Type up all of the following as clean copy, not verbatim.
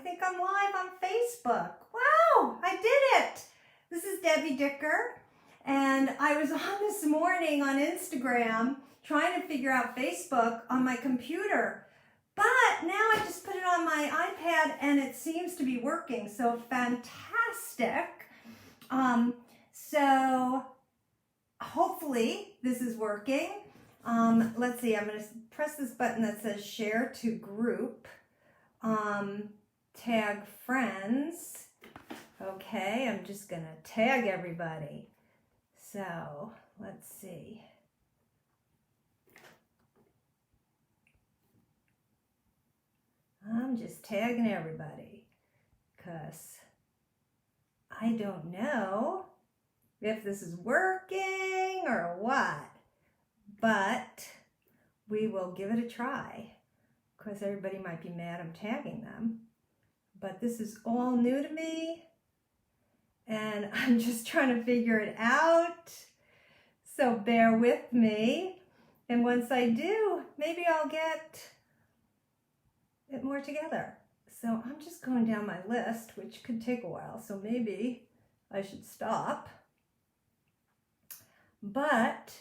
think I'm live on Facebook. Wow, I did it. This is Debbie Dicker, and I was on this morning on Instagram trying to figure out Facebook on my computer. But now I just put it on my iPad and it seems to be working, so fantastic. So hopefully this is working. Let's see, I'm going to press this button that says share to group, tag friends. Okay, I'm just going to tag everybody. So let's see. I'm just tagging everybody because I don't know if this is working or what, but we will give it a try because everybody might be mad I'm tagging them. But this is all new to me and I'm just trying to figure it out. So bear with me. And once I do, maybe I'll get it more together. So I'm just going down my list, which could take a while. So maybe I should stop. But,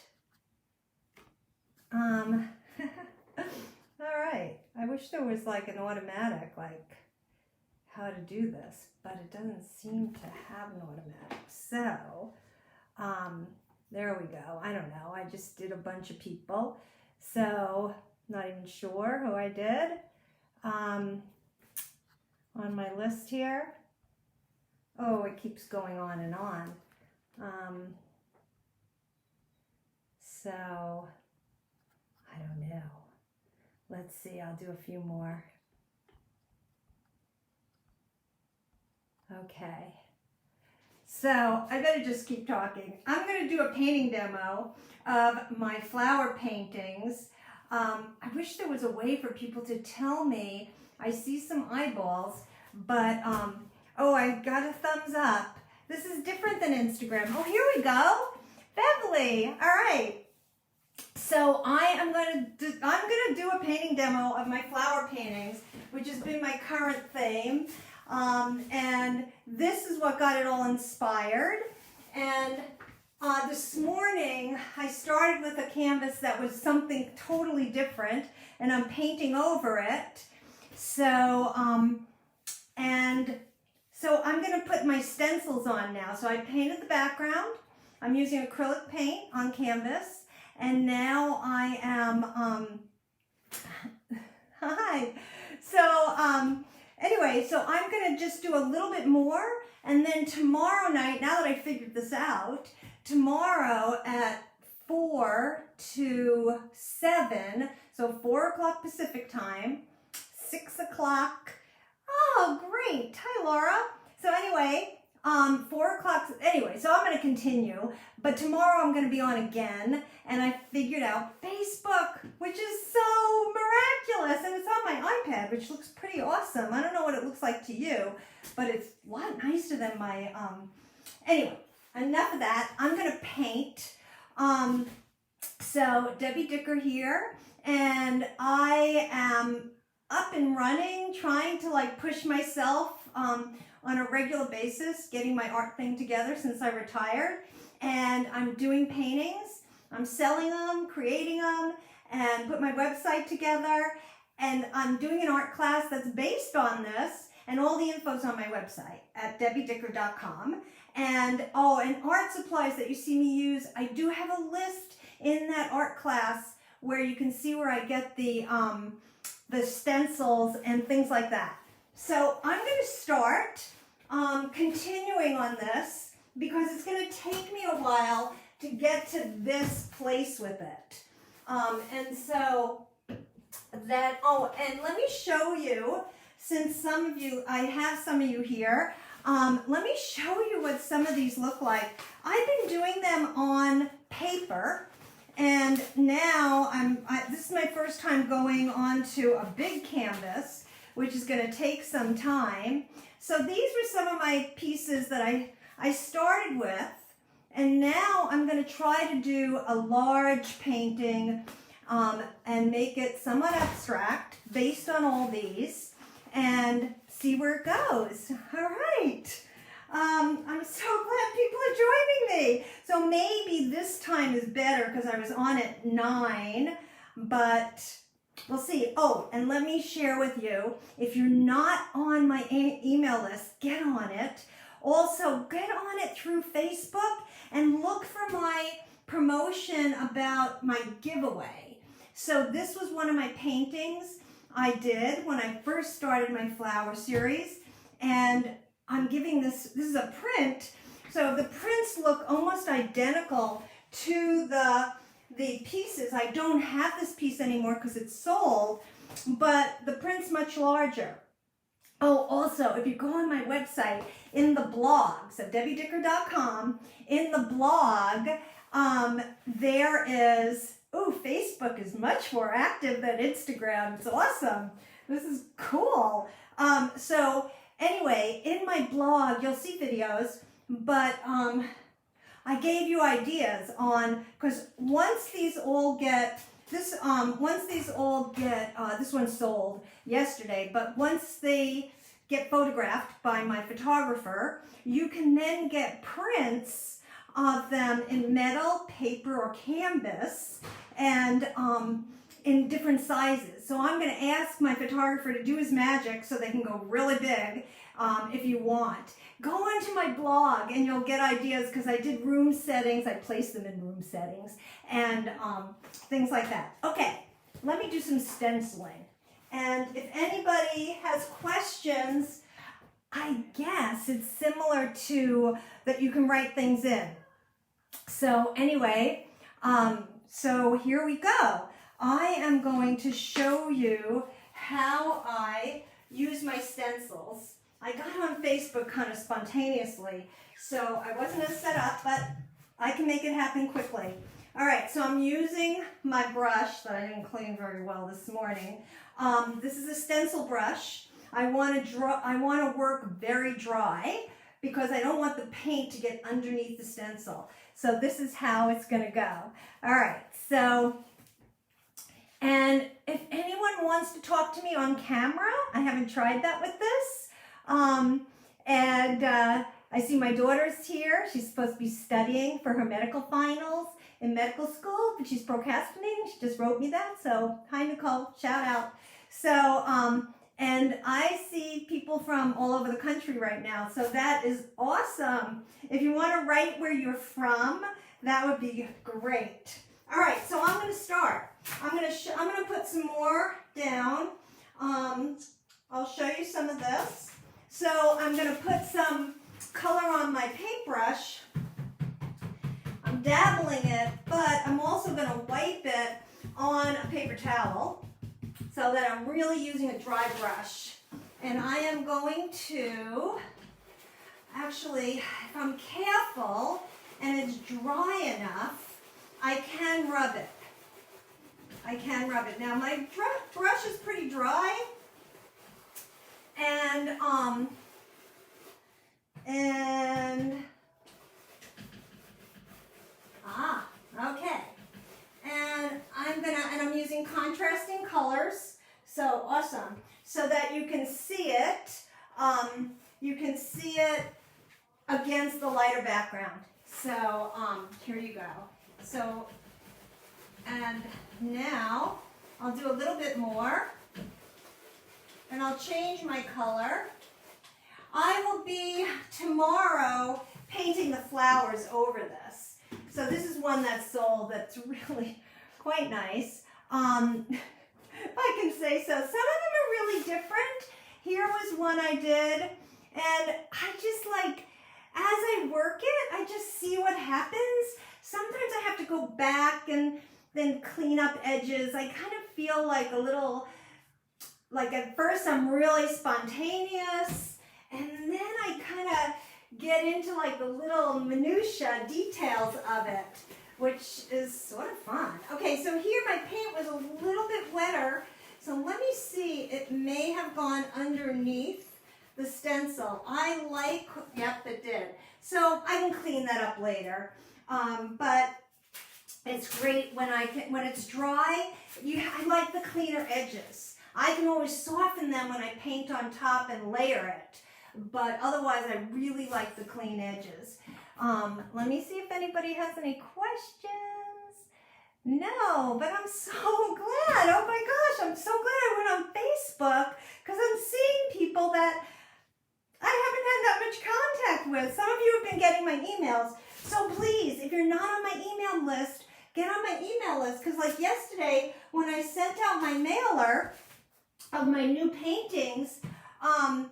all right. I wish there was like an automatic, like how to do this, but it doesn't seem to have an automatic. So, there we go. I don't know. I just did a bunch of people. So, not even sure who I did. On my list here. Oh, it keeps going on and on. So, I don't know. Let's see, I'll do a few more. Okay. So, I better just keep talking. I'm going to do a painting demo of my flower paintings. I wish there was a way for people to tell me. I see some eyeballs, but, oh, I got a thumbs up. This is different than Instagram. Oh, here we go. Beverly, all right. So I'm going to do a painting demo of my flower paintings, which has been my current theme. And this is what got it all inspired. And this morning, I started with a canvas that was something totally different, and I'm painting over it. So, so I'm going to put my stencils on now. So I painted the background. I'm using acrylic paint on canvas, and now I am, hi. So, anyway, so I'm going to just do a little bit more, and then tomorrow night, now that I figured this out, tomorrow at 4 to 7, so 4 o'clock Pacific time, 6 o'clock, oh great, hi Laura. So anyway, 4 o'clock, anyway, so I'm going to continue, but tomorrow I'm going to be on again, and I figured out Facebook, which is so miraculous, and it's on my iPad, which looks pretty awesome. I don't know what it looks like to you, but it's a lot nicer than my, anyway. Enough of that. I'm going to paint. So Debbie Dicker here, and I am up and running, trying to like push myself on a regular basis, getting my art thing together since I retired. And I'm doing paintings. I'm selling them, creating them, and put my website together. And I'm doing an art class that's based on this, and all the info's on my website at debbiedicker.com. And, oh, and art supplies that you see me use, I do have a list in that art class where you can see where I get the stencils and things like that. So I'm going to start continuing on this because it's going to take me a while to get to this place with it. And so that, oh, and let me show you, since some of you, I have some of you here, let me show you what some of these look like. I've been doing them on paper, and now this is my first time going onto a big canvas, which is going to take some time. So these were some of my pieces that I started with, and now I'm going to try to do a large painting and make it somewhat abstract based on all these. and see where it goes. All right. I'm so glad people are joining me. So maybe this time is better because I was on at 9, but we'll see. Oh, and let me share with you, if you're not on my email list, get on it. Also, get on it through Facebook and look for my promotion about my giveaway. So this was one of my paintings I did when I first started my flower series, and I'm giving this is a print. So the prints look almost identical to the pieces. I don't have this piece anymore because it's sold, but the print's much larger. Oh, also, if you go on my website, in the blog, so debbiedicker.com, in the blog, there is, oh, Facebook is much more active than Instagram. It's awesome. This is cool. So anyway, in my blog, you'll see videos, but I gave you ideas on, because once these all get, this one sold yesterday, but once they get photographed by my photographer, you can then get prints of them in metal, paper, or canvas, and in different sizes. So I'm going to ask my photographer to do his magic so they can go really big if you want. Go onto my blog and you'll get ideas, because I did room settings. I placed them in room settings and things like that. Okay, let me do some stenciling. And if anybody has questions, I guess it's similar to that you can write things in. So anyway, so here we go. I am going to show you how I use my stencils. I got on Facebook kind of spontaneously, so I wasn't as set up, but I can make it happen quickly. All right, so I'm using my brush that I didn't clean very well this morning. This is a stencil brush. I want to work very dry because I don't want the paint to get underneath the stencil. So this is how it's going to go. All right, so, and if anyone wants to talk to me on camera, I haven't tried that with this. I see my daughter's here. She's supposed to be studying for her medical finals in medical school, but she's procrastinating. She just wrote me that. So hi, Nicole, shout out. So, and I see people from all over the country right now. So that is awesome. If you want to write where you're from, that would be great. All right, so I'm going to start. I'm going to put some more down. I'll show you some of this. So I'm going to put some color on my paintbrush. I'm dabbling it, but I'm also going to wipe it on a paper towel so that I'm really using a dry brush. And I am going to, actually, if I'm careful and it's dry enough, I can rub it. I can rub it. Now my brush is pretty dry. And okay. And I'm using contrasting colors. So awesome. So that you can see it. You can see it against the lighter background. So here you go. So, and now I'll do a little bit more. And I'll change my color. I will be tomorrow painting the flowers over this. So this is one that's sold that's really quite nice. If I can say so. Some of them are really different. Here was one I did, and I just like, as I work it, I just see what happens. Sometimes I have to go back and then clean up edges. I kind of feel like a little, like at first I'm really spontaneous, and then I kind of get into like the little minutia details of it, which is sort of fun. Okay, so here my paint was a little bit wetter, so let me see, it may have gone underneath the stencil. I like, yep, it did. So I can clean that up later, but it's great when it's dry. I like the cleaner edges. I can always soften them when I paint on top and layer it. But otherwise, I really like the clean edges. Let me see if anybody has any questions. No, but I'm so glad. Oh my gosh, I'm so glad I went on Facebook because I'm seeing people that I haven't had that much contact with. Some of you have been getting my emails. So please, if you're not on my email list, get on my email list. Because like yesterday, when I sent out my mailer of my new paintings, 5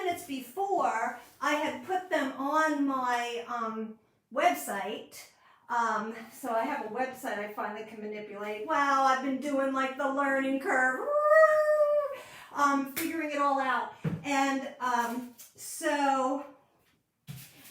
minutes before, I had put them on my website. So I have a website I finally can manipulate. Wow, I've been doing like the learning curve. Figuring it all out. And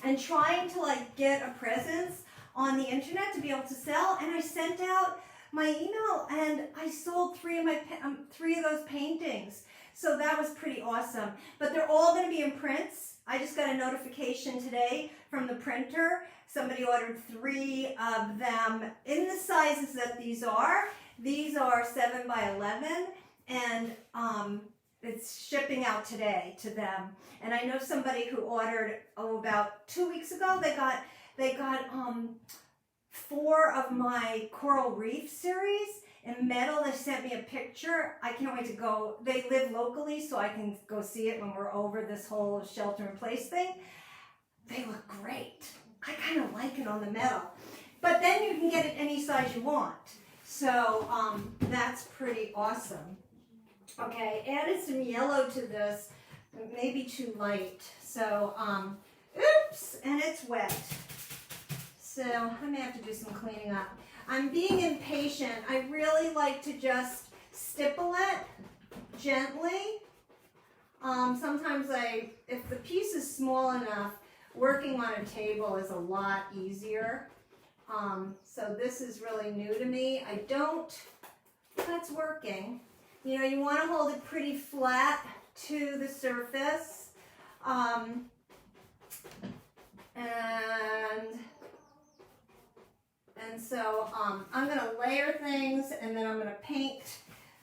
and trying to like get a presence on the internet to be able to sell. And I sent out my email and I sold three of those paintings. So that was pretty awesome. But they're all going to be in prints. I just got a notification today from the printer. Somebody ordered 3 of them in the sizes that these are. These are 7 by 11 and it's shipping out today to them. And I know somebody who ordered, about 2 weeks ago, they got 4 of my coral reef series in metal. They sent me a picture. I can't wait to go. They live locally, so I can go see it when we're over this whole shelter in place thing. They look great. I kind of like it on the metal. But then you can get it any size you want. So that's pretty awesome. Okay, added some yellow to this, maybe too light. So, oops, and it's wet. So I may have to do some cleaning up. I'm being impatient. I really like to just stipple it gently. Sometimes if the piece is small enough, working on a table is a lot easier. So this is really new to me. That's working. You know, you want to hold it pretty flat to the surface. And so I'm going to layer things and then I'm going to paint.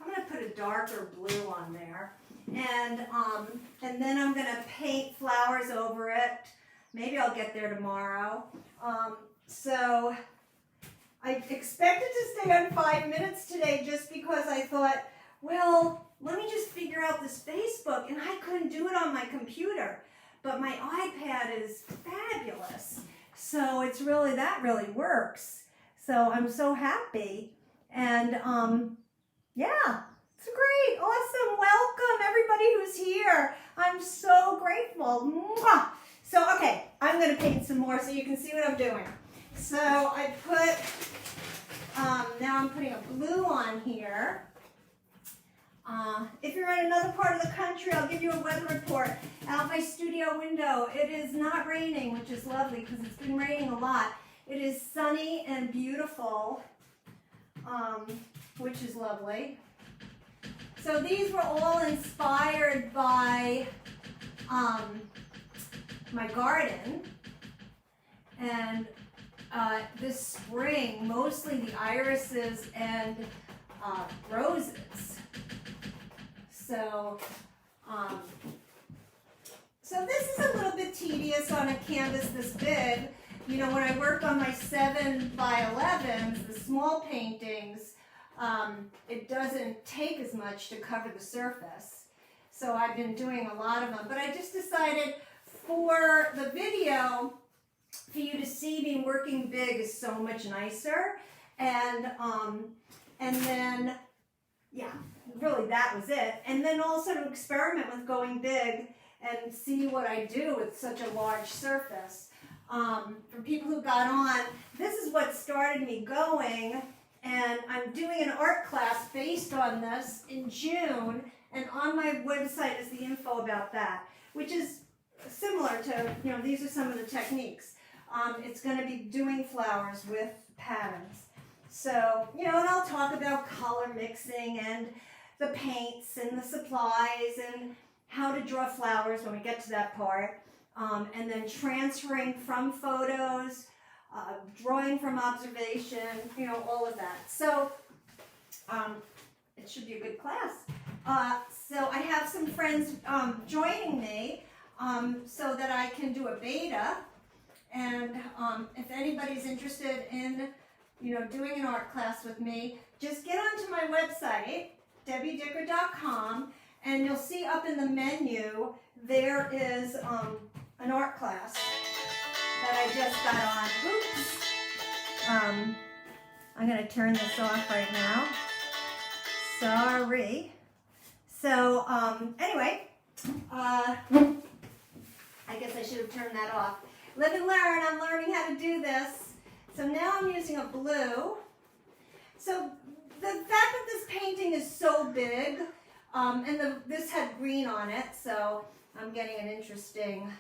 I'm going to put a darker blue on there. And then I'm going to paint flowers over it. Maybe I'll get there tomorrow. So I expected to stay on 5 minutes today just because I thought, well, let me just figure out this Facebook, and I couldn't do it on my computer. But my iPad is fabulous. So that really works. So I'm so happy. And yeah, it's great. Awesome. Welcome everybody who's here. I'm so grateful. Mwah! So, okay, I'm going to paint some more so you can see what I'm doing. So I put, now I'm putting a blue on here. If you're in another part of the country, I'll give you a weather report. Out my studio window, it is not raining, which is lovely because it's been raining a lot. It is sunny and beautiful, which is lovely. So these were all inspired by my garden. And this spring, mostly the irises and roses. So this is a little bit tedious on a canvas this big. You know, when I work on my 7 by 11s, the small paintings, it doesn't take as much to cover the surface. So I've been doing a lot of them. But I just decided for the video, for you to see me working big is so much nicer. And then, yeah, really that was it. And then also to experiment with going big and see what I do with such a large surface. For people who got on, this is what started me going. And I'm doing an art class based on this in June. And on my website is the info about that, which is similar to, you know, these are some of the techniques. It's going to be doing flowers with patterns. So, you know, and I'll talk about color mixing and the paints and the supplies and how to draw flowers when we get to that part. And then transferring from photos, drawing from observation, you know, all of that. So, it should be a good class. So I have some friends joining me so that I can do a beta. And if anybody's interested in, doing an art class with me, just get onto my website, debbiedicker.com, and you'll see up in the menu there is an art class that I just got on. Oops. I'm going to turn this off right now. Sorry. So anyway, I guess I should have turned that off. Live and learn. I'm learning how to do this. So now I'm using a blue. So the fact that this painting is so big, and this had green on it, so I'm getting an interesting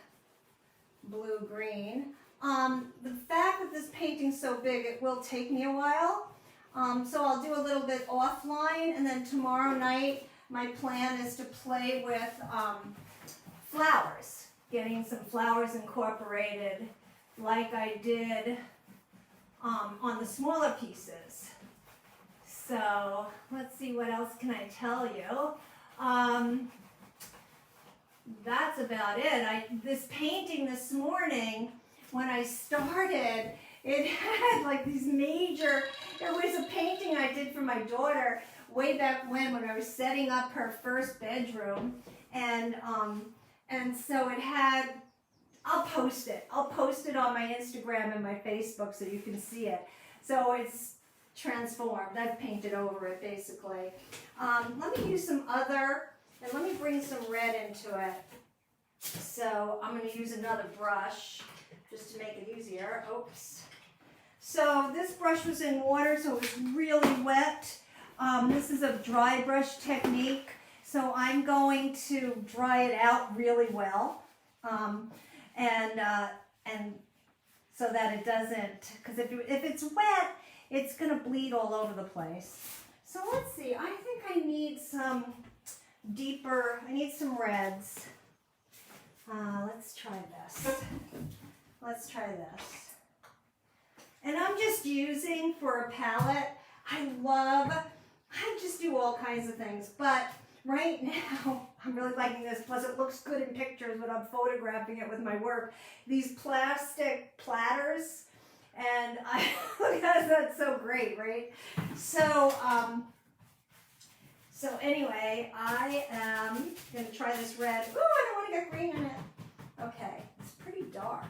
blue-green. The fact that this painting's so big, it will take me a while. So I'll do a little bit offline, and then tomorrow night my plan is to play with flowers, getting some flowers incorporated like I did on the smaller pieces. So let's see, what else can I tell you? That's about it. This painting this morning, when I started, it had like these major, it was a painting I did for my daughter way back when I was setting up her first bedroom. And so it had, I'll post it on my Instagram and my Facebook so you can see it. So it's transformed. I've painted over it basically. Let me use some other, and let me bring some red into it. So I'm going to use another brush just to make it easier. Oops. So this brush was in water, so it was really wet. This is a dry brush technique, so I'm going to dry it out really well, and so that it doesn't, because if it's wet, it's going to bleed all over the place. So let's see, I think I need some deeper, I need some reds. Let's try this. Let's try this. And I'm just using for a palette. I just do all kinds of things, but right now I'm really liking this. Plus it looks good in pictures when I'm photographing it with my work. These plastic platters, and that's so great, right? So, so anyway, I am going to try this red. Ooh, I don't want to get green in it. Okay, it's pretty dark.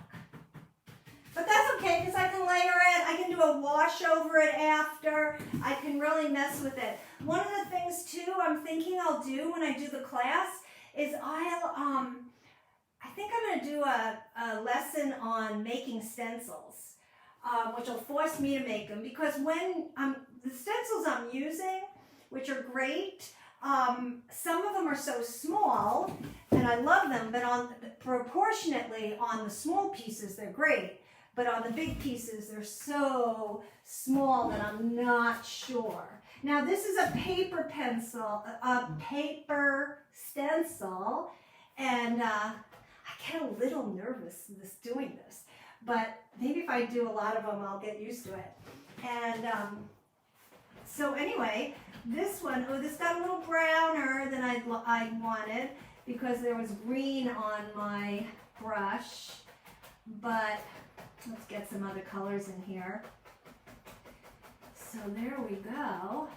But that's okay, because I can layer it, I can do a wash over it after, I can really mess with it. One of the things, too, I'm thinking I'll do when I do the class is I think I'm going to do a lesson on making stencils, which will force me to make them, because when the stencils I'm using, which are great, some of them are so small, and I love them, but proportionately on the small pieces, they're great. But on the big pieces, they're so small that I'm not sure. Now, this is a paper pencil, a paper stencil, and I get a little nervous doing this. But maybe if I do a lot of them, I'll get used to it. And so anyway, this one, this got a little browner than I wanted because there was green on my brush. But let's get some other colors in here. So there we go.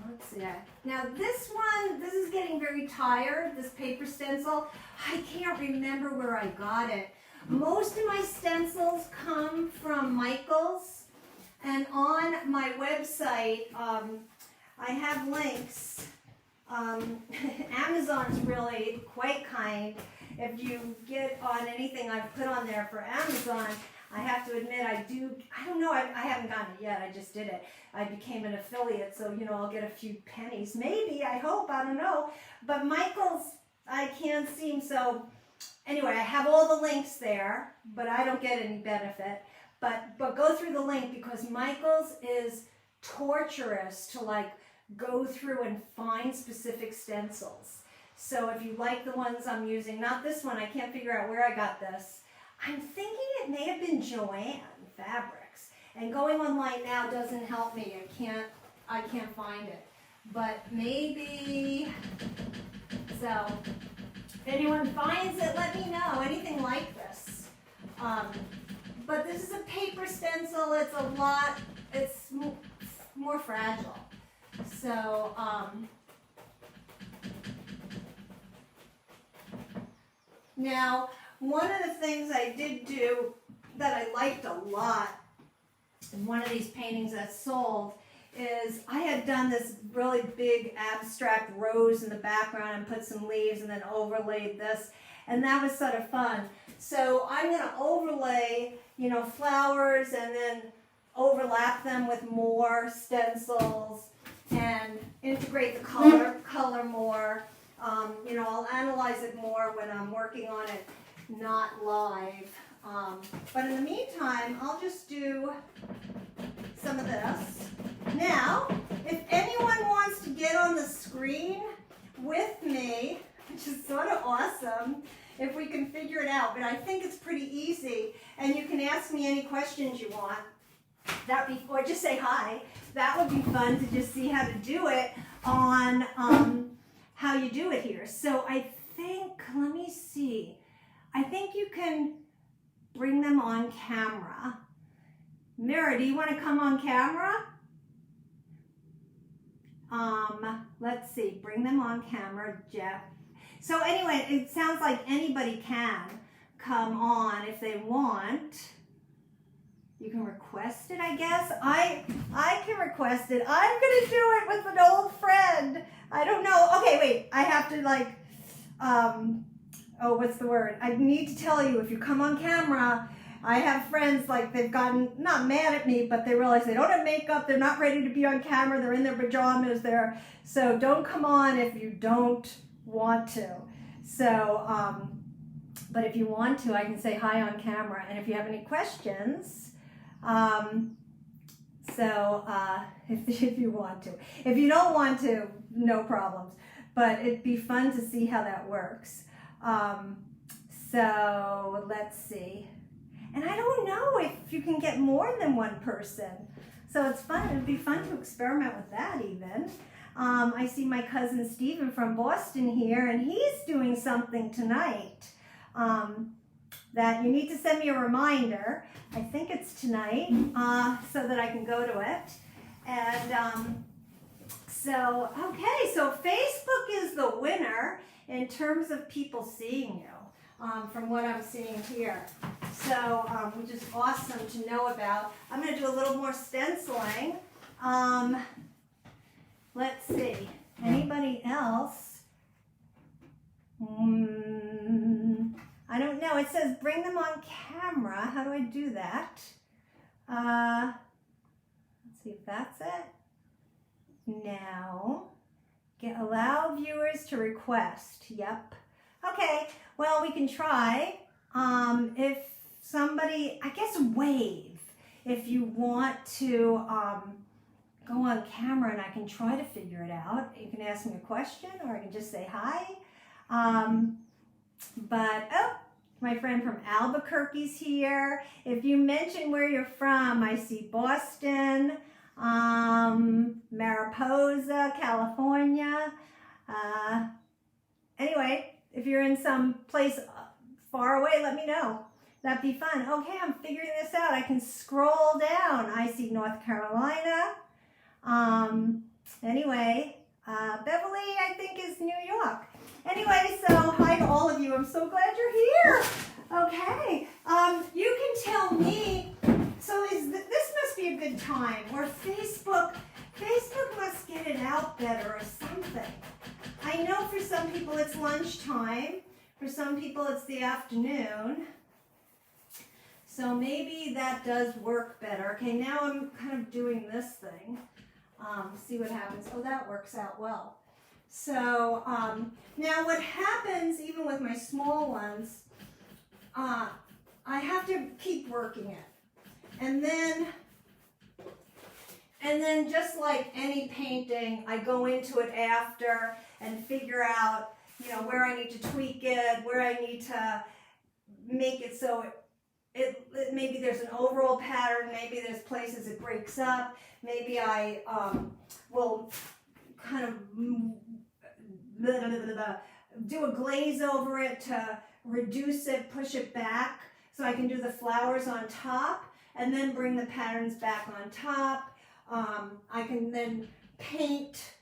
Let's see. Now this one, this is getting very tired, this paper stencil. I can't remember where I got it. Most of my stencils come from Michaels, and on my website, I have links. Amazon's really quite kind. If you get on anything I've put on there for Amazon, I have to admit I don't know, I haven't gotten it yet, I just did it. I became an affiliate, so I'll get a few pennies. Maybe, I hope, I don't know. But Michael's, I can't seem, so anyway, I have all the links there, but I don't get any benefit. But go through the link, because Michael's is torturous to go through and find specific stencils. So if you like the ones I'm using, not this one, I can't figure out where I got this. I'm thinking it may have been Joann Fabrics. And going online now doesn't help me. I can't find it. But maybe, so if anyone finds it, let me know. Anything like this. But this is a paper stencil. It's it's more fragile. So, now, one of the things I did do that I liked a lot in one of these paintings that sold is I had done this really big abstract rose in the background and put some leaves and then overlaid this, and that was sort of fun. So I'm going to overlay, you know, flowers and then overlap them with more stencils and integrate the color more. You know, I'll analyze it more when I'm working on it, not live. But in the meantime, I'll just do some of this. Now, if anyone wants to get on the screen with me, which is sort of awesome, if we can figure it out, but I think it's pretty easy, and you can ask me any questions you want, or just say hi. That would be fun to just see how to do it on how you do it here. So I think, let me see, I think you can bring them on camera. Mira, do you want to come on camera? Let's see, bring them on camera, Jeff. So anyway, it sounds like anybody can come on if they want. You can request it, I guess. I can request it. I'm gonna do it with an old friend. I don't know. Okay, wait, I have to like, oh, what's the word? I need to tell you, if you come on camera, I have friends, like, they've gotten, not mad at me, but they realize they don't have makeup, they're not ready to be on camera, they're in their pajamas, so don't come on if you don't want to. So, but if you want to, I can say hi on camera, and if you have any questions, if you want to. If you don't want to, no problems, but it'd be fun to see how that works. So, let's see. And I don't know if you can get more than one person. So it's fun. It'd be fun to experiment with that even. I see my cousin Stephen from Boston here, and he's doing something tonight that you need to send me a reminder. I think it's tonight, so that I can go to it. And so Facebook is the winner in terms of people seeing you. From what I'm seeing here. So, which is awesome to know about. I'm going to do a little more stenciling. Let's see. Anybody else? I don't know. It says bring them on camera. How do I do that? Let's see if that's it. Now, allow viewers to request. Yep. Okay, well, we can try. If somebody, I guess wave if you want to go on camera, and I can try to figure it out. You can ask me a question, or I can just say hi. My friend from Albuquerque's here. If you mention where you're from, I see Boston, Mariposa, California. Anyway, if you're in some place far away, let me know. That'd be fun. Okay, I'm figuring this out. I can scroll down. I see North Carolina. Beverly, I think, is New York. Anyway, so hi to all of you. I'm so glad you're here. Okay, you can tell me, so this must be a good time, or Facebook must get it out better or something. I know for some people it's lunchtime. For some people it's the afternoon. So maybe that does work better. Okay, now I'm kind of doing this thing. See what happens. Oh, that works out well. So now what happens, even with my small ones, I have to keep working it. And then just like any painting, I go into it after and figure out, where I need to tweak it, where I need to make it so maybe there's an overall pattern, maybe there's places it breaks up, maybe I will kind of do a glaze over it to reduce it, push it back, so I can do the flowers on top and then bring the patterns back on top. I can then paint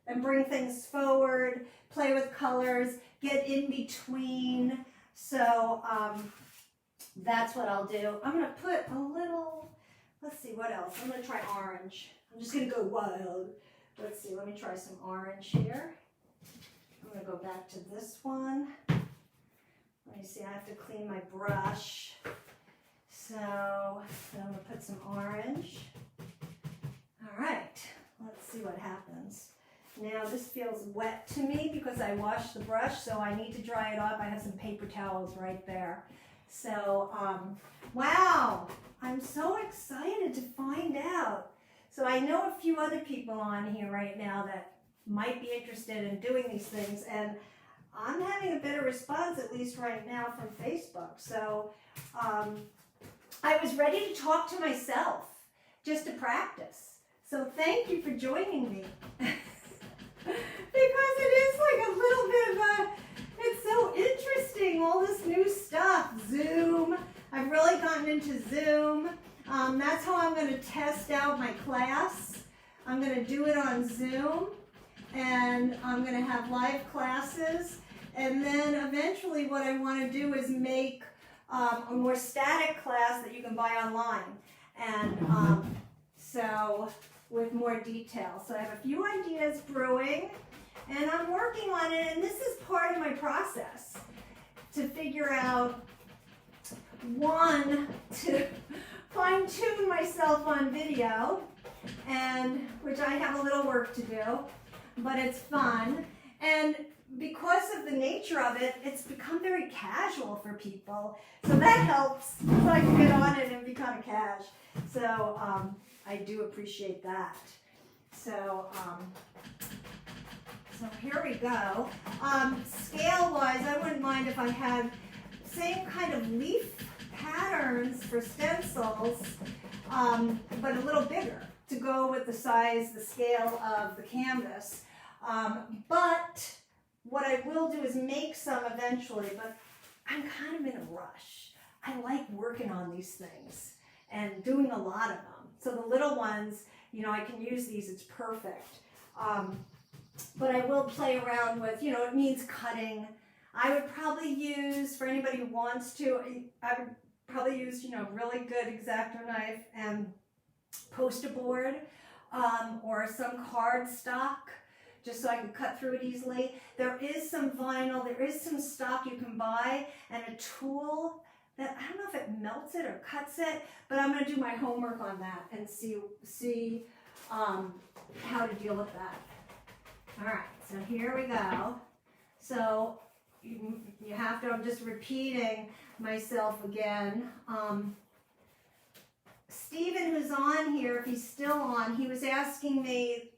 and bring things forward, play with colors, get in between. So that's what I'll do. I'm gonna put a little, let's see what else. I'm gonna try orange. I'm just gonna go wild. Let's see, let me try some orange here. I'm gonna go back to this one. Let me see, I have to clean my brush. So I'm gonna put some orange. All right, let's see what happens. Now this feels wet to me because I washed the brush, so I need to dry it off. I have some paper towels right there. So, wow, I'm so excited to find out. So I know a few other people on here right now that might be interested in doing these things, and I'm having a better response, at least right now, from Facebook. So I was ready to talk to myself just to practice. So thank you for joining me. Because it is like a little bit of a, it's so interesting, all this new stuff. Zoom, I've really gotten into Zoom. That's how I'm going to test out my class. I'm going to do it on Zoom, and I'm going to have live classes. And then eventually what I want to do is make a more static class that you can buy online. And so with more detail. So I have a few ideas brewing, and I'm working on it, and this is part of my process to figure out, one, to fine-tune myself on video, and which I have a little work to do, but it's fun. And because of the nature of it, it's become very casual for people. So that helps, so I can get on it and be kind of cash. So I do appreciate that. So so here we go. Scale-wise, I wouldn't mind if I had same kind of leaf patterns for stencils, but a little bigger to go with the size, the scale of the canvas. But what I will do is make some eventually, but I'm kind of in a rush. I like working on these things and doing a lot of them. So the little ones, you know, I can use these, it's perfect. But I will play around with, you know, it means cutting. I would probably use, for anybody who wants to, I would probably use, you know, really good X-Acto knife and poster board, or some cardstock, just so I can cut through it easily. There is some vinyl, there is some stock you can buy, and a tool that, I don't know if it melts it or cuts it, but I'm going to do my homework on that and see how to deal with that. All right, so here we go. So you have to, I'm just repeating myself again. Stephen, who's on here, if he's still on, he was asking me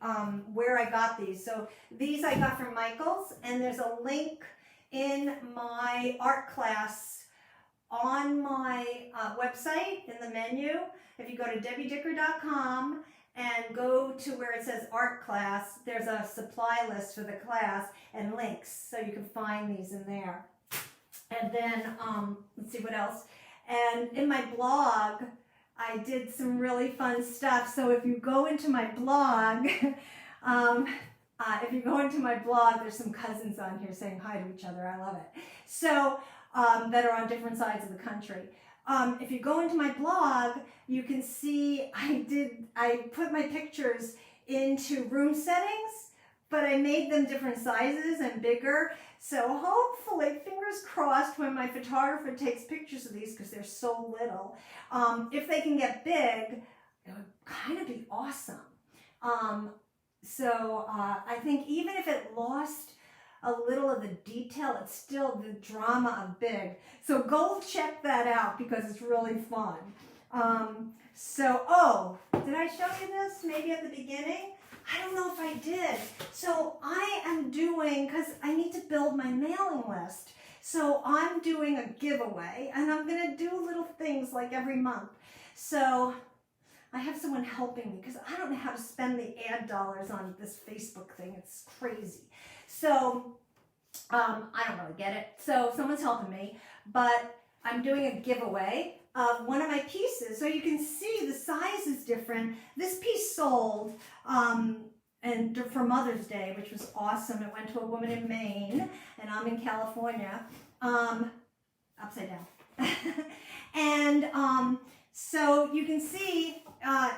where I got these. So these I got from Michaels, and there's a link in my art class on my website in the menu. If you go to debbiedicker.com and go to where it says art class, there's a supply list for the class and links, so you can find these in there. And then, let's see what else. And in my blog, I did some really fun stuff. So if you go into my blog, there's some cousins on here saying hi to each other. I love it. So, that are on different sides of the country. If you go into my blog, you can see I put my pictures into room settings, but I made them different sizes and bigger. So hopefully, fingers crossed, when my photographer takes pictures of these, because they're so little, if they can get big, it would kind of be awesome. I think even if it lost a little of the detail, it's still the drama of big. So go check that out because it's really fun. Did I show you this maybe at the beginning? I don't know if I did. So I am doing, because I need to build my mailing list. So I'm doing a giveaway, and I'm going to do little things like every month. So I have someone helping me because I don't know how to spend the ad dollars on this Facebook thing. It's crazy. So I don't really get it. So someone's helping me, but I'm doing a giveaway of one of my pieces. So you can see the size is different. This piece sold and for Mother's Day, which was awesome. It went to a woman in Maine, and I'm in California. Upside down. And so you can see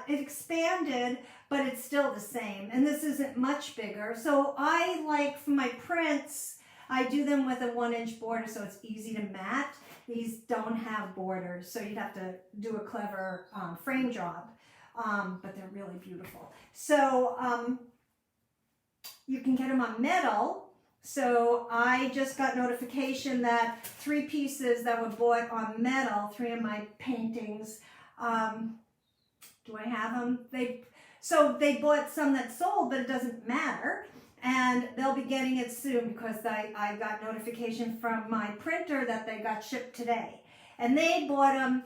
it expanded, but it's still the same. And this isn't much bigger. So I like, for my prints, I do them with a 1-inch border so it's easy to mat. These don't have borders, so you'd have to do a clever frame job, but they're really beautiful. So you can get them on metal. So I just got notification that 3 pieces that were bought on metal, 3 of my paintings, do I have them? So they bought some that sold, but it doesn't matter. And they'll be getting it soon because I got notification from my printer that they got shipped today. And they bought them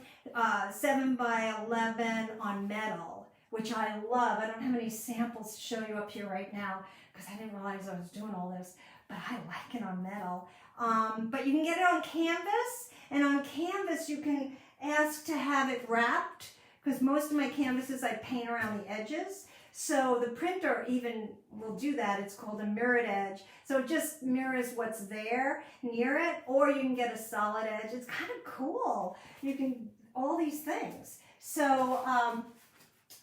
7 by 11 on metal, which I love. I don't have any samples to show you up here right now because I didn't realize I was doing all this, but I like it on metal. But you can get it on canvas, and on canvas you can ask to have it wrapped because most of my canvases I paint around the edges. So the printer even will do that. It's called a mirrored edge. So it just mirrors what's there near it, or you can get a solid edge. It's kind of cool. You can, all these things. So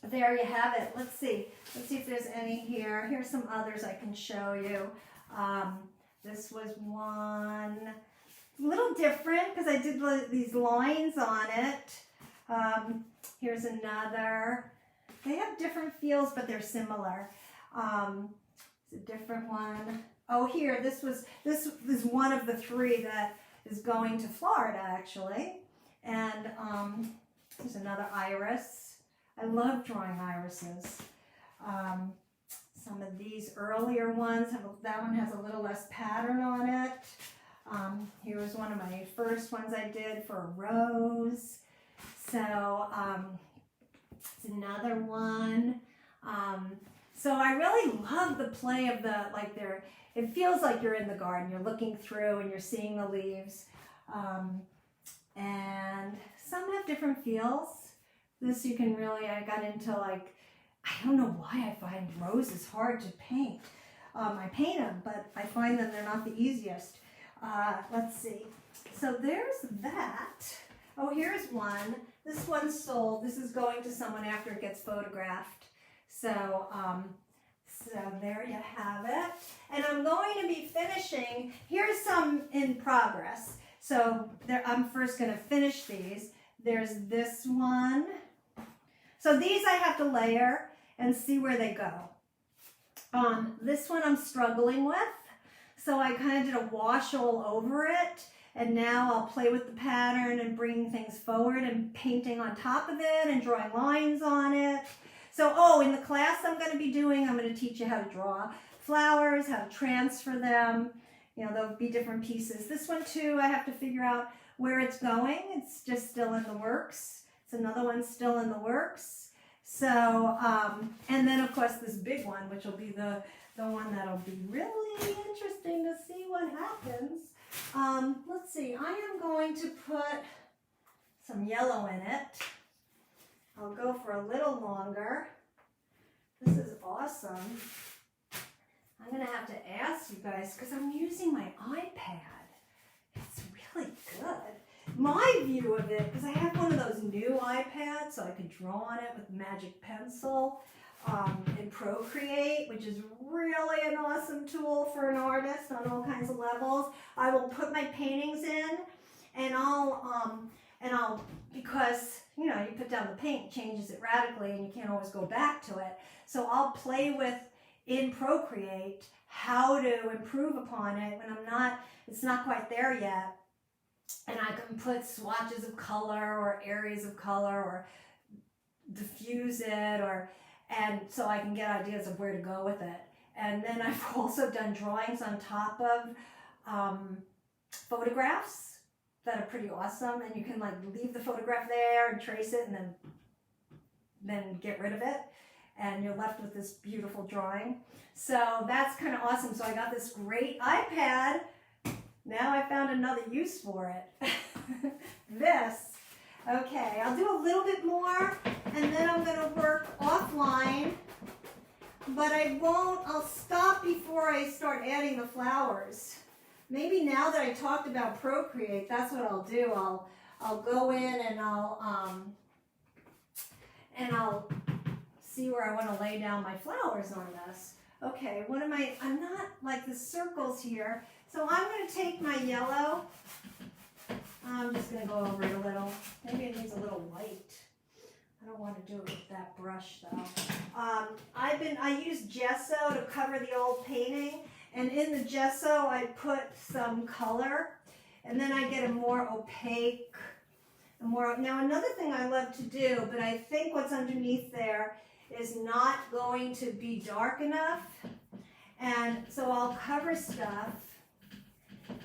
there you have it. Let's see if there's any here. Here's some others I can show you. This was one, a little different because I did these lines on it. Here's another. They have different feels, but they're similar. It's a different one. Oh, here, this is one of the 3 that is going to Florida, actually. And there's another iris. I love drawing irises. Some of these earlier ones, that one has a little less pattern on it. Here was one of my first ones I did for a rose. So, it's another one. So I really love the play of the, like it feels like you're in the garden. You're looking through and you're seeing the leaves. And some have different feels. This you can really, I got into like, I don't know why I find roses hard to paint. I paint them, but I find them they're not the easiest. Let's see. So there's that. Oh, here's one. This one's sold. This is going to someone after it gets photographed. So, so there you have it. And I'm going to be finishing. Here's some in progress. So I'm first going to finish these. There's this one. So these I have to layer and see where they go. This one I'm struggling with. So I kind of did a wash all over it. And now I'll play with the pattern and bring things forward and painting on top of it and drawing lines on it. So, in the class I'm going to be doing, I'm going to teach you how to draw flowers, how to transfer them. You know, there'll be different pieces. This one too, I have to figure out where it's going. It's just still in the works. It's another one still in the works. So, and then of course this big one, which will be the one that'll be really interesting to see what happens. Let's see, I am going to put some yellow in it. I'll go for a little longer. This is awesome. I'm going to have to ask you guys because I'm using my iPad. It's really good. My view of it, because I have one of those new iPads, so I could draw on it with Magic Pencil in Procreate, which is really an awesome tool for an artist on all kinds of levels. I will put my paintings in, and I'll because you know you put down the paint, it changes it radically, and you can't always go back to it. So I'll play with in Procreate how to improve upon it when it's not quite there yet. And I can put swatches of color or areas of color or diffuse it and so I can get ideas of where to go with it. And then I've also done drawings on top of photographs that are pretty awesome, and you can like leave the photograph there and trace it and then get rid of it, and you're left with this beautiful drawing. So that's kind of awesome. So I got this great iPad. Now I found another use for it. This. Okay, I'll do a little bit more, and then I'm going to work offline, but I'll stop before I start adding the flowers. Maybe now that I talked about Procreate, that's what I'll do. I'll go in and I'll see where I want to lay down my flowers on this. Okay, I'm not like the circles here, so I'm going to take my yellow. I'm just going to go over it a little. Maybe it needs a little white. I don't want to do it with that brush though. I use gesso to cover the old painting, and in the gesso I put some color, and then I get a more opaque, now another thing I love to do, but I think what's underneath there is not going to be dark enough, and so I'll cover stuff,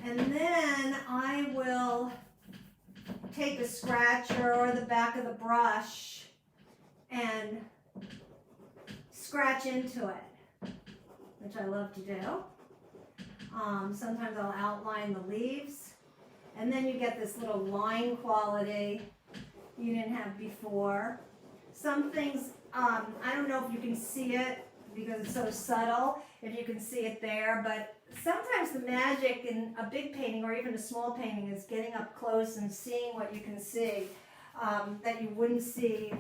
and then I will take a scratcher or the back of the brush and scratch into it, which I love to do. Sometimes I'll outline the leaves, and then you get this little line quality you didn't have before. Some things, I don't know if you can see it because it's so subtle, if you can see it there, but sometimes the magic in a big painting or even a small painting is getting up close and seeing what you can see that you wouldn't see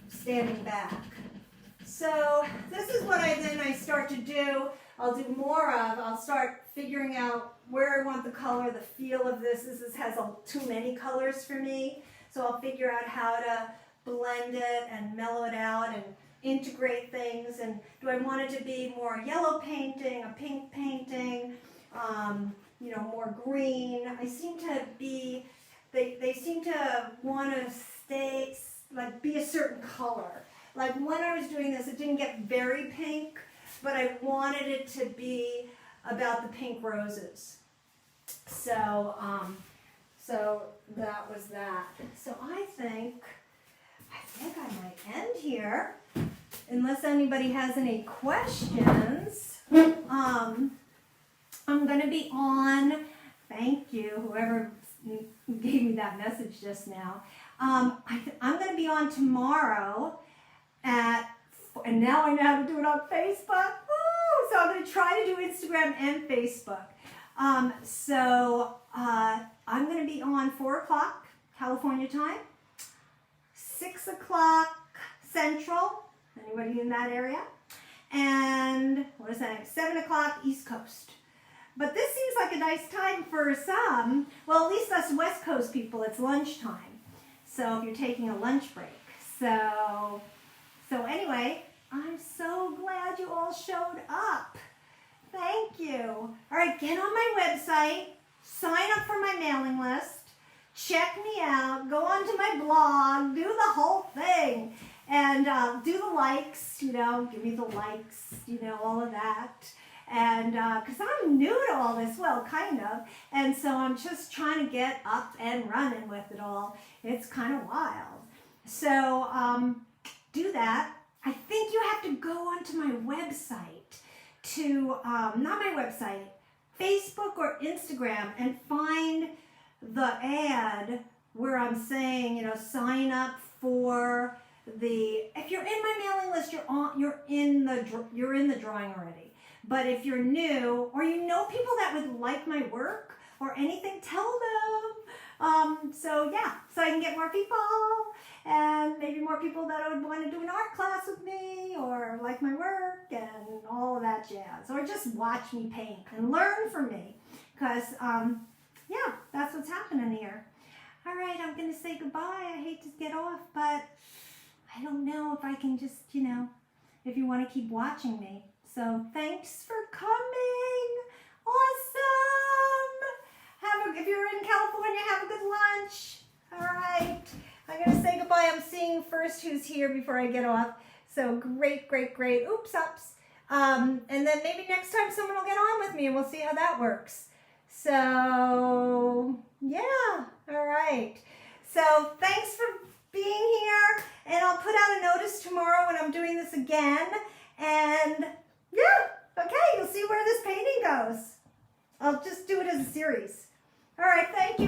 standing back. So this is what I start to do. I'll do more of. I'll start figuring out where I want the color, the feel of this. This has too many colors for me, so I'll figure out how to blend it and mellow it out and integrate things. And do I want it to be more yellow painting, a pink painting, more green? I seem to be, they seem to want to stay, like be a certain color. Like when I was doing this, it didn't get very pink, but I wanted it to be about the pink roses. So, so that was that. So I think I might end here, unless anybody has any questions. I'm going to be on, thank you, whoever gave me that message just now. I'm going to be on tomorrow and now I know how to do it on Facebook. Woo! So I'm going to try to do Instagram and Facebook. I'm going to be on 4 o'clock California time, 6 o'clock Central, anybody in that area, and 7 o'clock East Coast. But this seems like a nice time for some, well, at least us West Coast people, it's lunchtime. So if you're taking a lunch break. So anyway, I'm so glad you all showed up. Thank you. All right, get on my website, sign up for my mailing list, check me out, go onto my blog, do the whole thing, and do the likes, give me the likes, all of that. And because I'm new to all this, well, kind of, and so I'm just trying to get up and running with it all. It's kind of wild. So do that. I think you have to go onto my website to, not my website, Facebook or Instagram, and find the ad where I'm saying, sign up for if you're in my mailing list, you're in the drawing already. But if you're new, or people that would like my work or anything, tell them. So I can get more people, and maybe more people that would want to do an art class with me or like my work and all of that jazz. Or just watch me paint and learn from me. Because, that's what's happening here. All right, I'm going to say goodbye. I hate to get off, but I don't know if I can just, if you want to keep watching me. So thanks for coming. Awesome. If you're in California, have a good lunch. All right. I'm going to say goodbye. I'm seeing first who's here before I get off. So great. Oops, ups. And then maybe next time someone will get on with me and we'll see how that works. So, yeah, all right. So thanks for being here, and I'll put out a notice tomorrow when I'm doing this again, and yeah, okay, you'll see where this painting goes. I'll just do it as a series. All right, thank you.